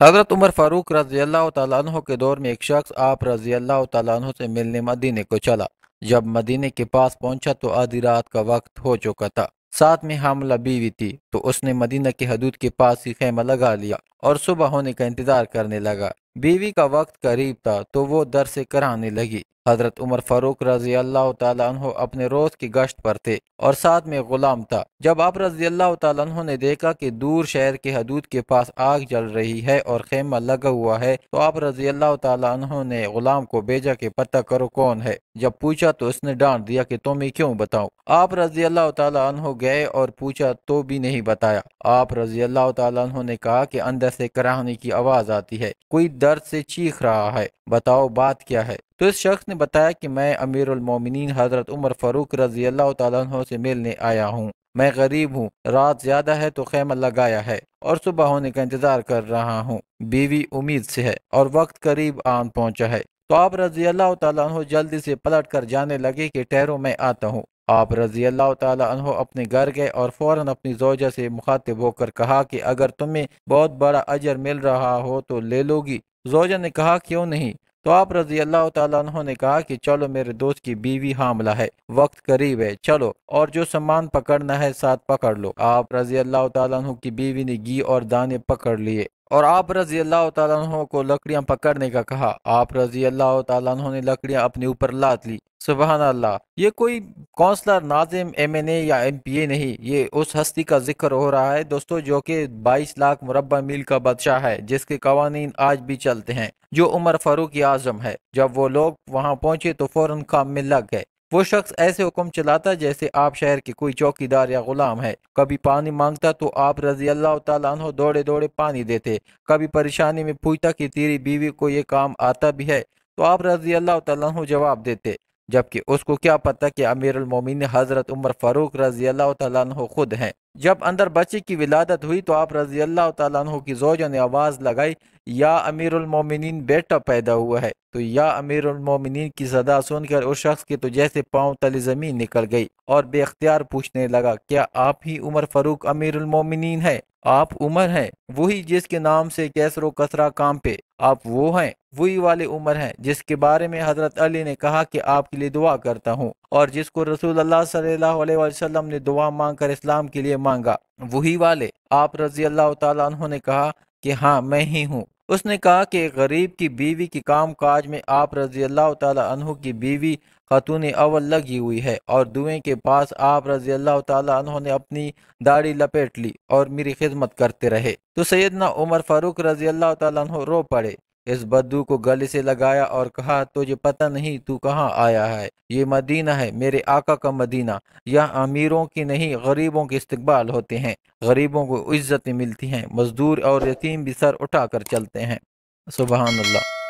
हज़रत उमर फ़ारूक रज़ी अल्लाह तआला अन्हो के दौर में एक शख्स आप रज़ी अल्लाह तआला अन्हो से मिलने मदीने को चला। जब मदीने के पास पहुंचा तो आधी रात का वक्त हो चुका था। साथ में हामला बीवी थी, तो उसने मदीना की हदूद के पास ही खेमा लगा लिया और सुबह होने का इंतजार करने लगा। बीवी का वक्त करीब था तो वो दर से कराने लगी। हज़रत उमर फ़ारूक रज़ी अल्लाह तआला अन्हो अपने रोज़ की गश्त पर थे और साथ में गुलाम था। जब आप रज़ी अल्लाह तआला अन्हो ने देखा कि दूर शहर के हदूद के पास आग जल रही है और खेमा लगा हुआ है, तो आप रज़ी अल्लाह तआला अन्हो ने गुलाम को भेजा कि पता करो कौन है। जब पूछा तो उसने डांट दिया कि तुम्हें क्यों बताऊं। आप रज़ी अल्लाह तआला अन्हो गए और पूछा तो भी नहीं बताया। आप रज़ी अल्लाह तआला अन्हो ने कहा कि अंदर से कराहने की आवाज़ आती है, कोई दर्द से चीख रहा है, बताओ बात क्या है। तो इस शख्स ने बताया कि मैं अमीरुल मोमिनीन हज़रत उमर फ़ारूक रज़ी अल्लाह तआला अन्हो से मिलने आया हूँ। मैं गरीब हूँ, रात ज्यादा है तो खेमा लगाया है और सुबह होने का इंतजार कर रहा हूँ। बीवी उम्मीद से है और वक्त करीब आन पहुंचा है। तो आप रज़ी अल्लाह तआला अन्हो जल्दी से पलट कर जाने लगे कि ठहरो मैं आता हूँ। आप रज़ी अल्लाह तआला अन्हो अपने घर गए और फौरन अपनी ज़ौजा से मुखातिब होकर कहा कि अगर तुम्हें बहुत बड़ा अजर मिल रहा हो तो ले लोगी। ज़ौजा ने कहा क्यों नहीं। तो आप रज़ी अल्लाह तआला अन्हो ने कहा कि चलो मेरे दोस्त की बीवी हामला है, वक्त करीब है, चलो और जो सामान पकड़ना है साथ पकड़ लो। आप रज़ी अल्लाह तआला अन्हो की बीवी ने घी और दाने पकड़ लिए और आप रज़ी अल्लाह तआला अन्हो को लकड़ियां पकड़ने का कहा। आप रज़ी अल्लाह तआला अन्हो ने लकड़ियां अपने ऊपर लाद ली। सुबहान अल्लाह, ये कोई कौंसलर, नाजिम, एमएनए या एमपीए नहीं, ये उस हस्ती का जिक्र हो रहा है दोस्तों जो कि 22 लाख मुरब्बा मील का बादशाह है, जिसके कवानीन आज भी चलते हैं, जो उमर फारूक आजम है। जब वो लोग वहां पहुंचे तो फौरन काम में लग गए। वो शख्स ऐसे हुक्म चलाता जैसे आप शहर के कोई चौकीदार या गुलाम है। कभी पानी मांगता तो आप रज़ी अल्लाह तआला अन्हो दौड़े दौड़े पानी देते। कभी परेशानी में पूछता कि तेरी बीवी को ये काम आता भी है, तो आप रज़ी अल्लाह तआला अन्हो जवाब देते, जबकि उसको क्या पता कि अमीरुल मोमिनीन हजरत उमर फारूक रज़ी अल्लाह तआला अन्हो खुद हैं। जब अंदर बच्चे की विलादत हुई तो आप रज़ी अल्लाह तआला अन्हो की ज़ौजा ने आवाज़ लगाई, या अमीरुल मोमिनीन बेटा पैदा हुआ है। तो या अमीरुल मोमिनीन की सदा सुनकर उस शख्स के तो जैसे पांव तले जमीन निकल गई और बेख्तियार पूछने लगा, क्या आप ही उमर फारूक अमीरुल मोमिनीन है? आप उमर हैं, वही जिसके नाम से कैसरो कसरा काम पे, आप वो हैं, वही वाले उमर हैं जिसके बारे में हजरत अली ने कहा कि आपके लिए दुआ करता हूँ और जिसको रसूल अल्लाह सल्लल्लाहु अलैहि वसल्लम ने दुआ मांगकर इस्लाम के लिए मांगा, वही वाले। आप रजी अल्लाह तआला अन्हु ने कहा कि हाँ मैं ही हूँ। उसने कहा कि गरीब की बीवी के काम काज में आप रजी अल्लाह तआला अन्हु की बीवी खातून अव्वल लगी हुई है और दुएं के पास आप रजी अल्लाह तआला अन्हु ने अपनी दाढ़ी लपेट ली और मेरी खिदमत करते रहे। तो सैयदना उमर फारूक रजी अल्लाह तआला अन्हु रो पड़े, इस बद्दू को गले से लगाया और कहा, तुझे पता नहीं तू कहाँ आया है? ये मदीना है, मेरे आका का मदीना। यहाँ अमीरों की नहीं गरीबों के इस्तकबाल होते हैं, गरीबों को इज्जतें मिलती हैं, मजदूर और यतीम भी सर उठा कर चलते हैं। सुबहान अल्लाह।